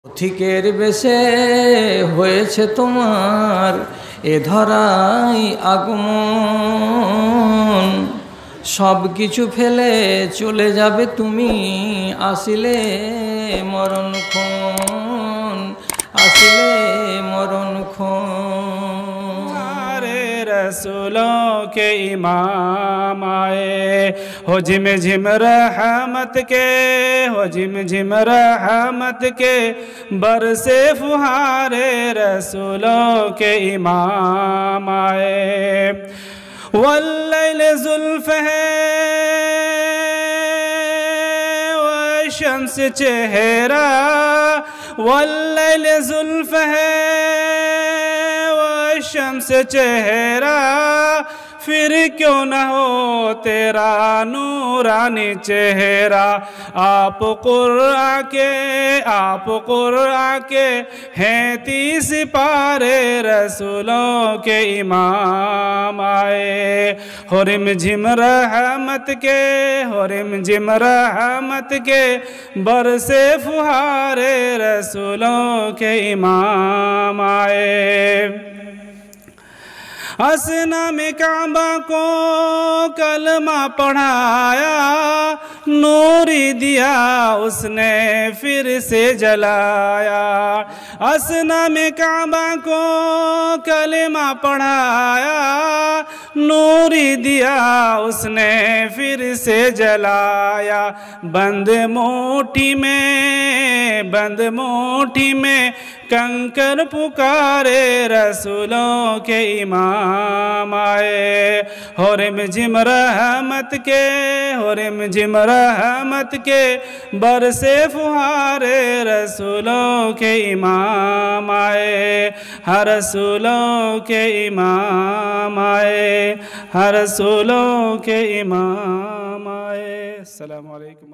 পথিকের বেশে হয়েছে তোমার এ ধরাই আগমন, সব কিছু ফেলে চলে যাবে তুমি, আসিলে মরণক্ষণ, আসিলে মরণক্ষণ। रसूलों के इमाम आए हो झिम झिम रहमत के, हो झिम झिम रहमत के बरसे फुहारे रसूलों के इमाम आए। वल्लैल जुल्फ है वशम्स चेहरा, वल्लैल जुल्फ है शम्स चेहरा, फिर क्यों न हो तेरा नूरानी चेहरा। आप कुरान के हैं 30 पारे रसूलों के इमाम आए। हो रिम झिम रहमत के, हो रिम झिम रहमत के बरसे फुहारे रसूलों के इमाम आए। असना में काबा को कलमा पढ़ाया, नूरी दिया उसने फिर से जलाया। असना में काबा को कलमा पढ़ाया, नूरी दिया उसने फिर से जलाया। बंद मुट्ठी में कंकर पुकारे रसूलों के इमाम आए। हो रिम झिम रहमत के, हो रिम झिम रहमत के बरसे फुहारे रसूलों के इमाम आए। हर रसूलों के इमाम आए, हर रसूलों के इमाम आए। अस्सलामु अलैकुम।